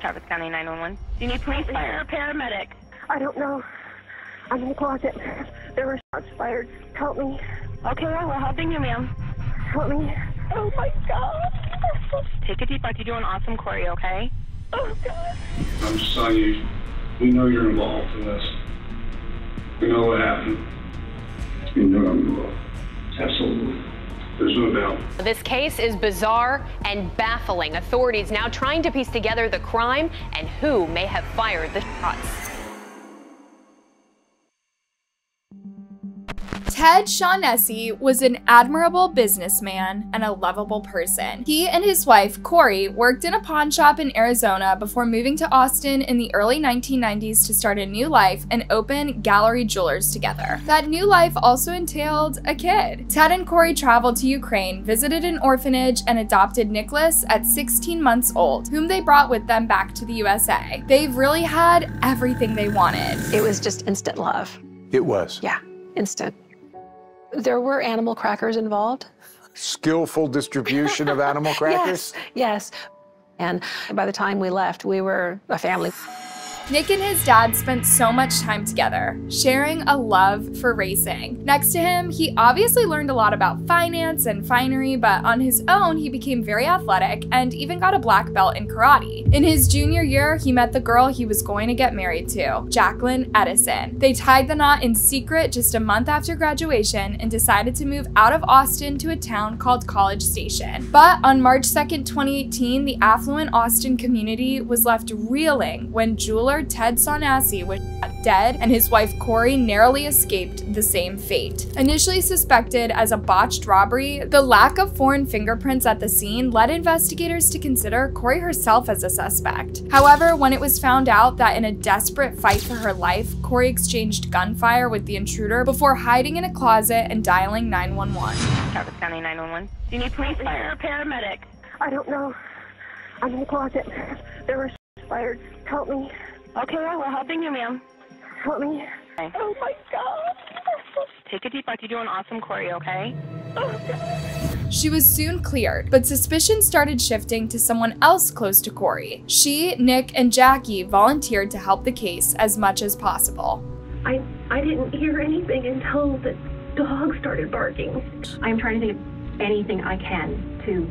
Travis County 911. Do you need police, fire, or paramedic? I don't know. I'm in the closet. There were shots fired. Help me. Okay, we're helping you, ma'am. Help me. Oh my God. Take a deep breath. You're doing awesome, Corey, okay? Oh God. I'm just telling you, we know you're involved in this. We know what happened. We know I'm involved. Absolutely. There's no doubt. This case is bizarre and baffling. Authorities now trying to piece together the crime and who may have fired the shots. Ted Shaughnessy was an admirable businessman and a lovable person. He and his wife, Corey, worked in a pawn shop in Arizona before moving to Austin in the early 1990s to start a new life and open Gallery Jewelers together. That new life also entailed a kid. Ted and Corey traveled to Ukraine, visited an orphanage, and adopted Nicholas at 16 months old, whom they brought with them back to the USA. They've really had everything they wanted. It was just instant love. It was. Yeah, instant. There were animal crackers involved. Skillful distribution of animal crackers? Yes. And by the time we left, we were a family. Nick and his dad spent so much time together, sharing a love for racing. Next to him, he obviously learned a lot about finance and finery, but on his own, he became very athletic and even got a black belt in karate. In his junior year, he met the girl he was going to get married to, Jacklyn Edison. They tied the knot in secret just a month after graduation and decided to move out of Austin to a town called College Station. But on March 2nd, 2018, the affluent Austin community was left reeling when jeweler Ted Shaughnessy was shot dead and his wife Corey narrowly escaped the same fate. Initially suspected as a botched robbery, the lack of foreign fingerprints at the scene led investigators to consider Corey herself as a suspect. However, when it was found out that in a desperate fight for her life, Corey exchanged gunfire with the intruder before hiding in a closet and dialing 911. Travis County 911. Do you need police, fire, or paramedic? I don't know. I'm in the closet. There were shots fired. Help me. Okay, we're helping you, ma'am. Help me. Okay. Oh my God. Take a deep breath. You're doing awesome, Corey, okay? Oh God. She was soon cleared, but suspicion started shifting to someone else close to Corey. She, Nick, and Jackie volunteered to help the case as much as possible. I didn't hear anything until the dog started barking. I'm trying to think of anything I can to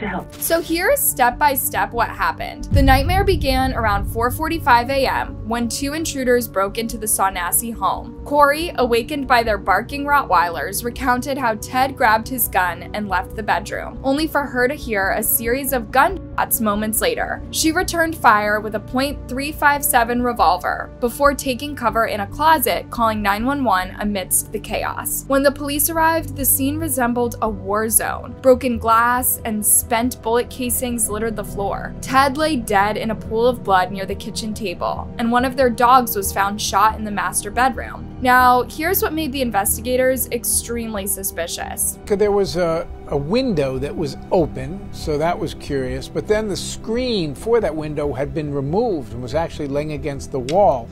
help. So here's step by step what happened. The nightmare began around 4:45 a.m. when two intruders broke into the Shaughnessy home. Corey, awakened by their barking Rottweilers, recounted how Ted grabbed his gun and left the bedroom, only for her to hear a series of gunshots moments later. She returned fire with a .357 revolver before taking cover in a closet, calling 911 amidst the chaos. When the police arrived, the scene resembled a war zone. Broken glass and spent bullet casings littered the floor. Ted lay dead in a pool of blood near the kitchen table, and one of their dogs was found shot in the master bedroom. Now, here's what made the investigators extremely suspicious. There was a window that was open, so that was curious, but then the screen for that window had been removed and was actually laying against the wall.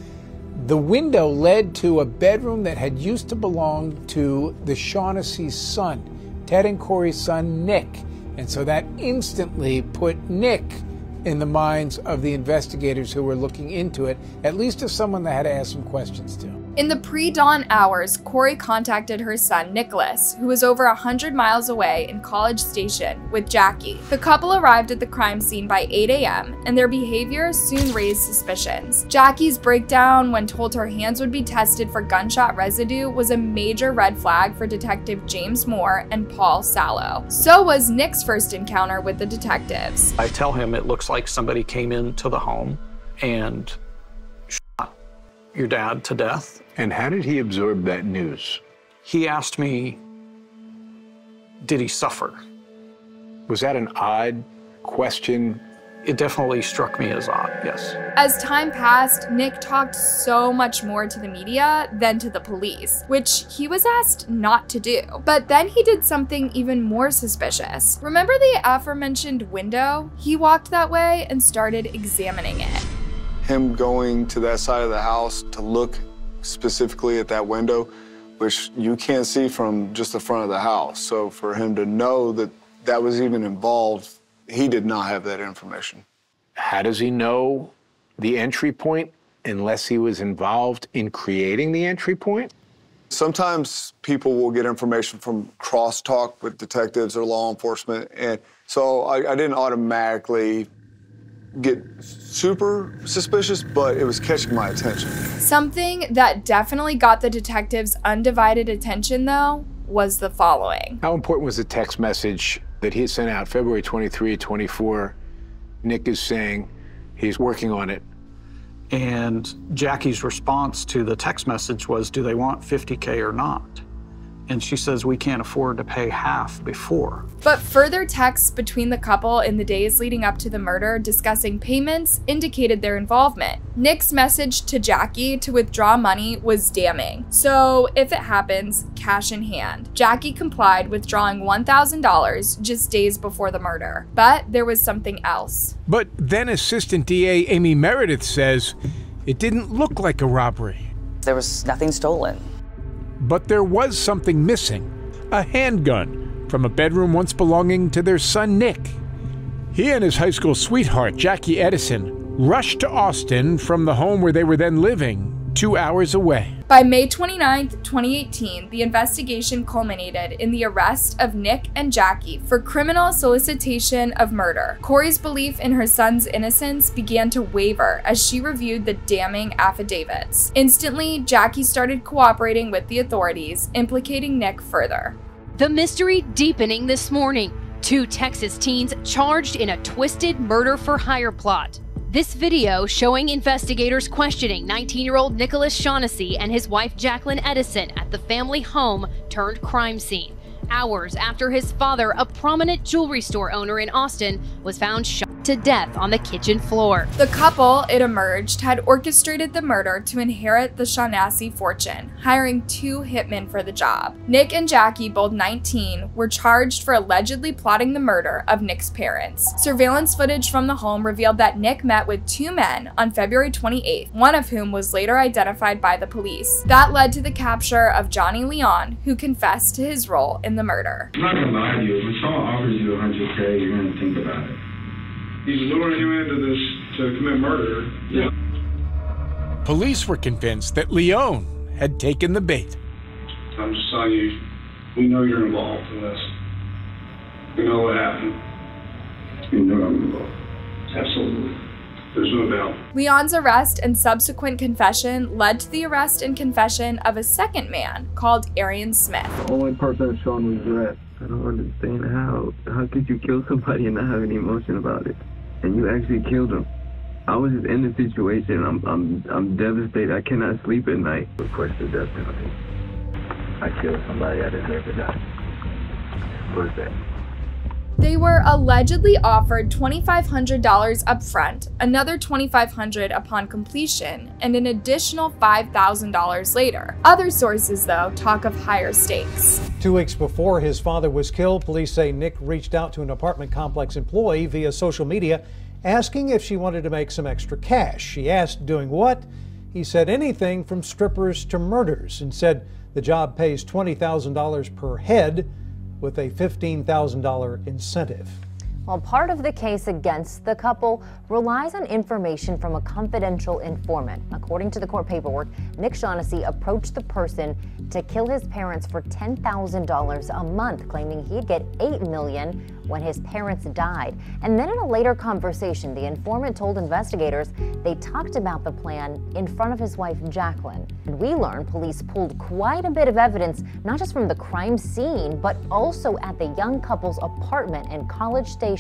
The window led to a bedroom that had used to belong to the Shaughnessy's son, Ted and Corey's son, Nick. And so that instantly put Nick in the minds of the investigators who were looking into it, at least as someone they had to ask some questions to. In the pre-dawn hours, Corey contacted her son, Nicholas, who was over 100 miles away in College Station with Jackie. The couple arrived at the crime scene by 8 a.m., and their behavior soon raised suspicions. Jackie's breakdown when told her hands would be tested for gunshot residue was a major red flag for Detective James Moore and Paul Sallow. So was Nick's first encounter with the detectives. I tell him it looks like somebody came into the home and shot your dad to death. And how did he absorb that news? He asked me, did he suffer? Was that an odd question? It definitely struck me as odd, yes. As time passed, Nick talked so much more to the media than to the police, which he was asked not to do. But then he did something even more suspicious. Remember the aforementioned window? He walked that way and started examining it. Him going to that side of the house to look specifically at that window, which you can't see from just the front of the house. So for him to know that that was even involved He did not have that information. How does he know the entry point unless he was involved in creating the entry point? Sometimes people will get information from crosstalk with detectives or law enforcement, and so I didn't automatically get super suspicious, but it was catching my attention. Something that definitely got the detectives' undivided attention, though, was the following. How important was the text message that he sent out February 23, 24? Nick is saying he's working on it. And Jackie's response to the text message was, do they want $50K or not? And she says, we can't afford to pay half before. But further texts between the couple in the days leading up to the murder discussing payments indicated their involvement. Nick's message to Jackie to withdraw money was damning. So if it happens, cash in hand. Jackie complied, withdrawing $1,000 just days before the murder. But there was something else. But then Assistant DA Amy Meredith says it didn't look like a robbery. There was nothing stolen. But there was something missing, a handgun from a bedroom once belonging to their son Nick. He and his high school sweetheart, Jackie Edison, rushed to Austin from the home where they were then living, 2 hours away. By May 29, 2018, the investigation culminated in the arrest of Nick and Jackie for criminal solicitation of murder. Corey's belief in her son's innocence began to waver as she reviewed the damning affidavits. Instantly, Jackie started cooperating with the authorities, implicating Nick further. The mystery deepening this morning. 2 Texas teens charged in a twisted murder-for-hire plot. This video showing investigators questioning 19-year-old Nicholas Shaughnessy and his wife Jacklyn Edison at the family home turned crime scene, hours after his father, a prominent jewelry store owner in Austin, was found shot to death on the kitchen floor. The couple, it emerged, had orchestrated the murder to inherit the Shaughnessy fortune, hiring 2 hitmen for the job. Nick and Jackie, both 19, were charged for allegedly plotting the murder of Nick's parents. Surveillance footage from the home revealed that Nick met with 2 men on February 28th, one of whom was later identified by the police. That led to the capture of Johnny Leon, who confessed to his role in the murder. I'm not gonna lie to you. When someone offers you $100K, you're gonna think about it. He's luring you into this to commit murder. Yeah. Police were convinced that Leon had taken the bait. I'm just telling you, we know you're involved in this. We know what happened. You know I'm involved. Absolutely. There's no doubt. Leon's arrest and subsequent confession led to the arrest and confession of a second man called Arian Smith. The only person shown was arrest. I don't understand how could you kill somebody and not have any emotion about it? And you actually killed him. I was just in the situation. I'm devastated. I cannot sleep at night. Request the death penalty. I killed somebody. I deserve to die. What is that? They were allegedly offered $2,500 up front, another $2,500 upon completion, and an additional $5,000 later. Other sources, though, talk of higher stakes. 2 weeks before his father was killed, police say Nick reached out to an apartment complex employee via social media, asking if she wanted to make some extra cash. She asked, doing what? He said anything from strippers to murders, and said the job pays $20,000 per head, with a $15,000 incentive. Well, part of the case against the couple relies on information from a confidential informant. According to the court paperwork, Nick Shaughnessy approached the person to kill his parents for $10,000 a month, claiming he'd get $8 million when his parents died. And then in a later conversation, the informant told investigators they talked about the plan in front of his wife, Jacklyn. And we learned police pulled quite a bit of evidence, not just from the crime scene, but also at the young couple's apartment in College Station.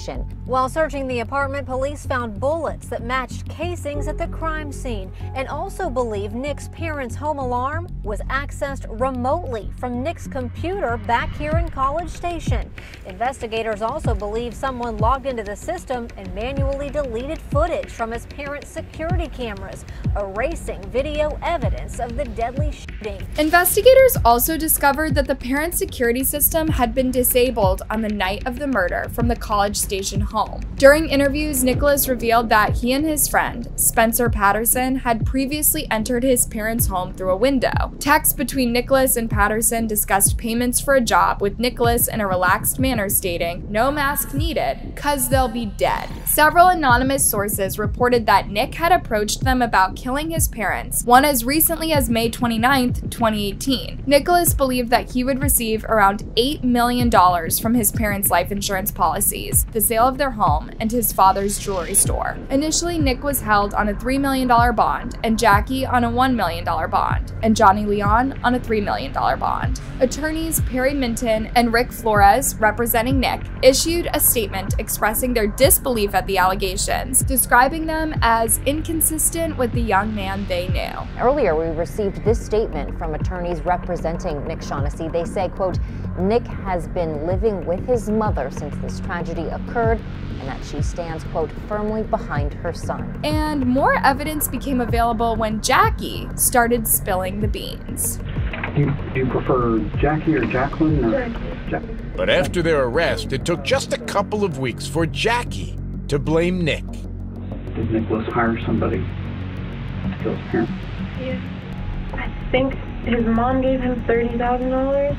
While searching the apartment, police found bullets that matched casings at the crime scene, and also believe Nick's parents' home alarm was accessed remotely from Nick's computer back here in College Station. Investigators also believe someone logged into the system and manually deleted footage from his parents' security cameras, erasing video evidence of the deadly shooting. Investigators also discovered that the parents' security system had been disabled on the night of the murder from the College Station home. During interviews, Nicholas revealed that he and his friend, Spencer Patterson, had previously entered his parents' home through a window. Texts between Nicholas and Patterson discussed payments for a job, with Nicholas in a relaxed manner stating, "No mask needed, 'cause they'll be dead." Several anonymous sources reported that Nick had approached them about killing his parents, one as recently as May 29th, 2018. Nicholas believed that he would receive around $8 million from his parents' life insurance policies, the sale of their home, and his father's jewelry store. Initially, Nick was held on a $3 million bond, and Jackie on a $1 million bond, and Johnny Leon on a $3 million bond. Attorneys Perry Minton and Rick Flores, representing Nick, issued a statement expressing their disbelief at the allegations, describing them as inconsistent with the young man they knew. Earlier, we received this statement from attorneys representing Nick Shaughnessy. They say, quote, Nick has been living with his mother since this tragedy occurred, and that she stands, quote, firmly behind her son. And more evidence became available when Jackie started spilling the beans. Do you prefer Jackie or Jacklyn? Or Jackie. But after their arrest, it took just a couple of weeks for Jackie to blame Nick. Did Nicholas hire somebody to kill his parents? Yeah. I think his mom gave him $30,000,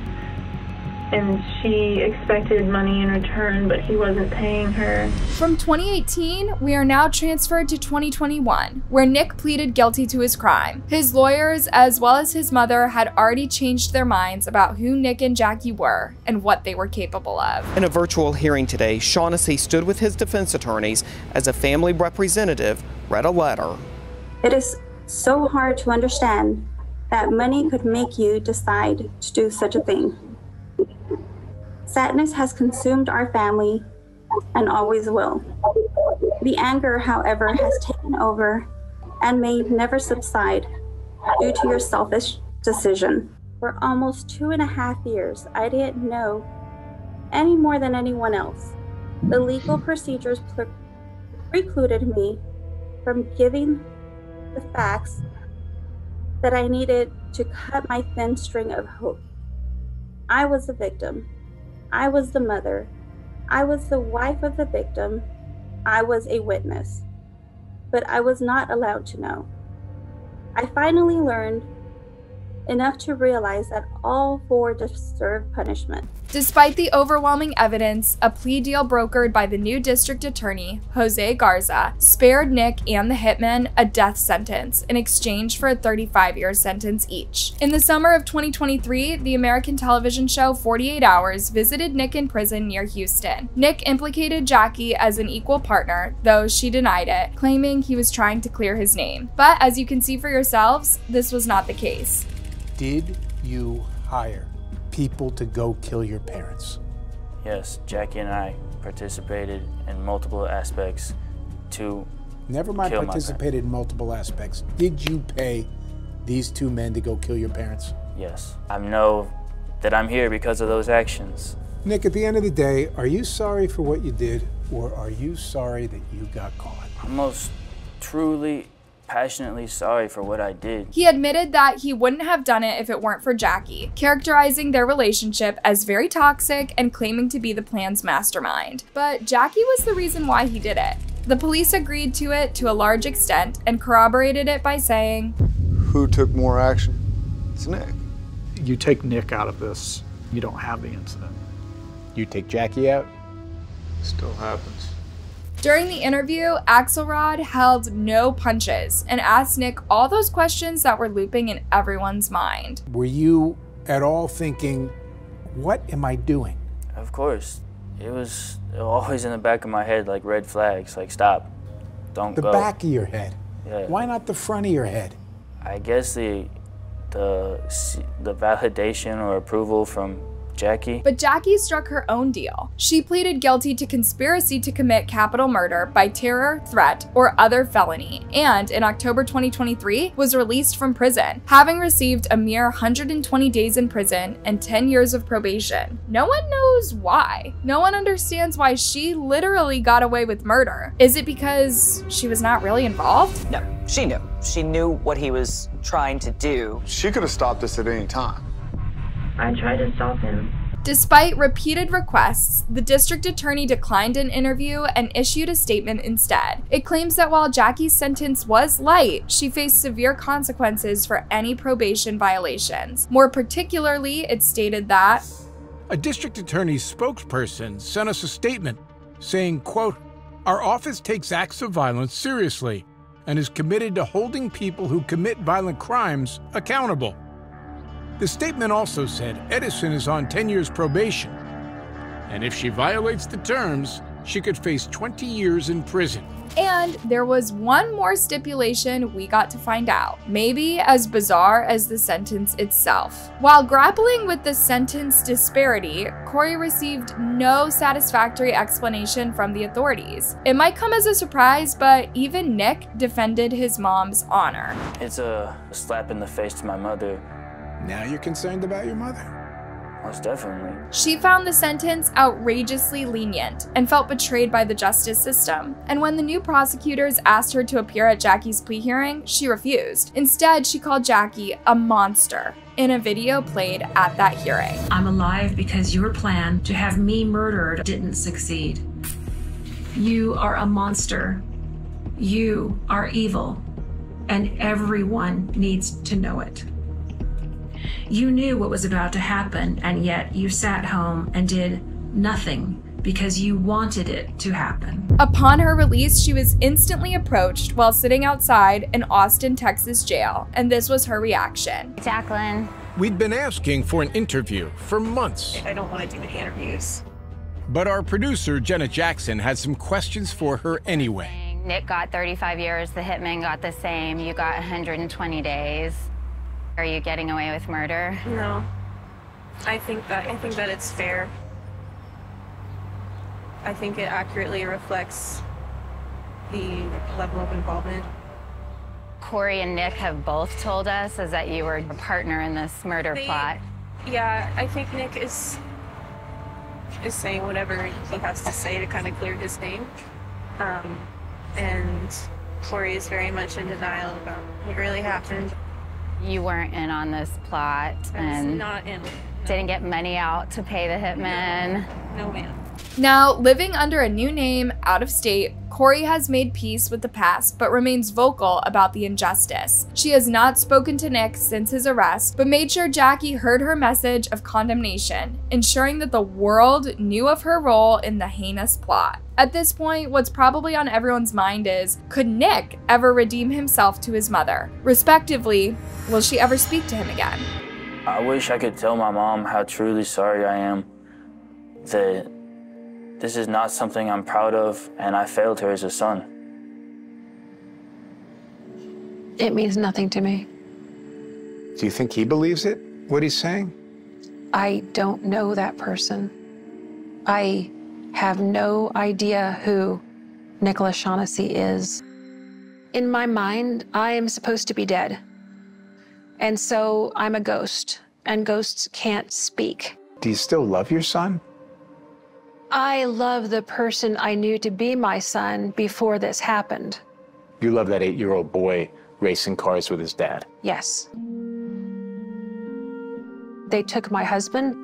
and she expected money in return, but he wasn't paying her. From 2018, we are now transferred to 2021, where Nick pleaded guilty to his crime. His lawyers, as well as his mother, had already changed their minds about who Nick and Jackie were and what they were capable of. In a virtual hearing today, Shaughnessy stood with his defense attorneys as a family representative read a letter. It is so hard to understand that money could make you decide to do such a thing. Sadness has consumed our family and always will. The anger, however, has taken over and may never subside due to your selfish decision. For almost 2.5 years, I didn't know any more than anyone else. The legal procedures precluded me from giving the facts that I needed to cut my thin string of hope. I was the victim. I was the mother. I was the wife of the victim. I was a witness. But I was not allowed to know. I finally learned enough to realize that all four deserve punishment. Despite the overwhelming evidence, a plea deal brokered by the new district attorney, Jose Garza, spared Nick and the hitman a death sentence in exchange for a 35-year sentence each. In the summer of 2023, the American television show 48 Hours visited Nick in prison near Houston. Nick implicated Jackie as an equal partner, though she denied it, claiming he was trying to clear his name. But as you can see for yourselves, this was not the case. Did you hire people to go kill your parents? Yes, Jackie and I participated in multiple aspects to Never mind kill participated in multiple aspects. Did you pay these two men to go kill your parents? Yes. I know that I'm here because of those actions. Nick, at the end of the day, are you sorry for what you did, or are you sorry that you got caught? I'm most truly passionately sorry for what I did. He admitted that he wouldn't have done it if it weren't for Jackie, characterizing their relationship as very toxic and claiming to be the plan's mastermind. But Jackie was the reason why he did it. The police agreed to it to a large extent and corroborated it by saying, Who took more action? It's Nick. You take Nick out of this, you don't have the incident. You take Jackie out? Still happens. During the interview, Axelrod held no punches and asked Nick all those questions that were looping in everyone's mind. Were you at all thinking, what am I doing? Of course. It was always in the back of my head, like red flags, like stop, don't go. The back of your head? Yeah. Why not the front of your head? I guess the validation or approval from Jackie. But Jackie struck her own deal. She pleaded guilty to conspiracy to commit capital murder by terror, threat, or other felony, and in October 2023 was released from prison, having received a mere 120 days in prison and 10 years of probation. No one knows why. No one understands why she literally got away with murder. Is it because she was not really involved? No, she knew. she knew what he was trying to do. She could have stopped this at any time. I tried to stop him. Despite repeated requests, the district attorney declined an interview and issued a statement instead. It claims that while Jackie's sentence was light, she faced severe consequences for any probation violations. More particularly, it stated that a district attorney's spokesperson sent us a statement saying, quote, "Our office takes acts of violence seriously and is committed to holding people who commit violent crimes accountable." The statement also said Edison is on 10 years probation, and if she violates the terms, she could face 20 years in prison. And there was one more stipulation we got to find out, maybe as bizarre as the sentence itself. While grappling with the sentence disparity, Corey received no satisfactory explanation from the authorities. It might come as a surprise, but even Nick defended his mom's honor. It's a slap in the face to my mother. Now you're concerned about your mother? Most definitely. She found the sentence outrageously lenient and felt betrayed by the justice system. And when the new prosecutors asked her to appear at Jackie's plea hearing, she refused. Instead, she called Jackie a monster in a video played at that hearing. I'm alive because your plan to have me murdered didn't succeed. You are a monster. You are evil. And everyone needs to know it. You knew what was about to happen, and yet you sat home and did nothing because you wanted it to happen. Upon her release, she was instantly approached while sitting outside an Austin, Texas jail, and this was her reaction. Jacklyn. We'd been asking for an interview for months. I don't want to do any interviews. But our producer, Jenna Jackson, had some questions for her anyway. Nick got 35 years, the hitman got the same, you got 120 days. Are you getting away with murder? No. I think that it's fair. I think it accurately reflects the level of involvement. Corey and Nick have both told us is that you were a partner in this murder plot. Yeah, I think Nick is saying whatever he has to say to kind of clear his name. And Corey is very much in denial about what really happened. You weren't in on this plot and not in. Didn't get money out to pay the hitman. No, ma'am. Now, living under a new name out of state, Corey has made peace with the past but remains vocal about the injustice. She has not spoken to Nick since his arrest, but made sure Jackie heard her message of condemnation, ensuring that the world knew of her role in the heinous plot. At this point, what's probably on everyone's mind is, could Nick ever redeem himself to his mother? Respectively, will she ever speak to him again? I wish I could tell my mom how truly sorry I am, that this is not something I'm proud of, and I failed her as a son. It means nothing to me. Do you think he believes it, what he's saying? I don't know that person. I have no idea who Nicholas Shaughnessy is. In my mind, I am supposed to be dead. And so I'm a ghost, and ghosts can't speak. Do you still love your son? I love the person I knew to be my son before this happened. You love that 8-year-old boy racing cars with his dad? Yes. They took my husband.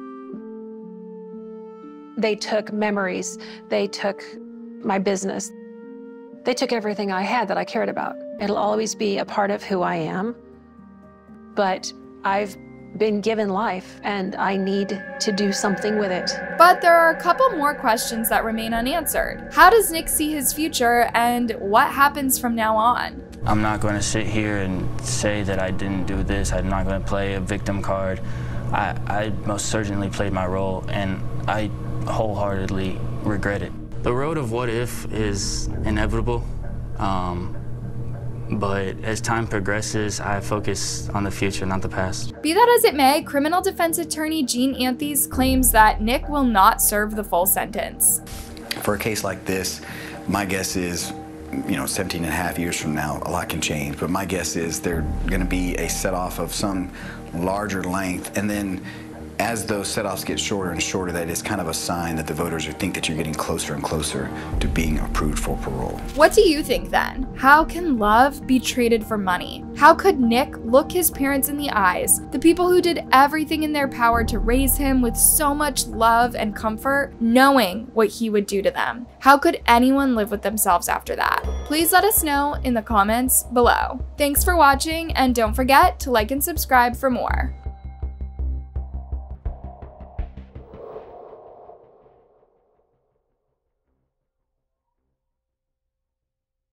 They took memories. They took my business. They took everything I had that I cared about. It'll always be a part of who I am, but I've been given life and I need to do something with it. But there are a couple more questions that remain unanswered. How does Nick see his future and what happens from now on? I'm not going to sit here and say that I didn't do this. I'm not going to play a victim card. I most certainly played my role, and I wholeheartedly regret it. The road of what if is inevitable, but as time progresses, I focus on the future, not the past. Be that as it may, criminal defense attorney Gene Anthes claims that Nick will not serve the full sentence. For a case like this, my guess is, 17 and a half years from now, a lot can change, but my guess is there's going to be a set-off of some larger length, and then as those setoffs get shorter and shorter, that is kind of a sign that the voters think that you're getting closer and closer to being approved for parole. What do you think then? How can love be traded for money? How could Nick look his parents in the eyes, the people who did everything in their power to raise him with so much love and comfort, knowing what he would do to them? How could anyone live with themselves after that? Please let us know in the comments below. Thanks for watching, and don't forget to like and subscribe for more.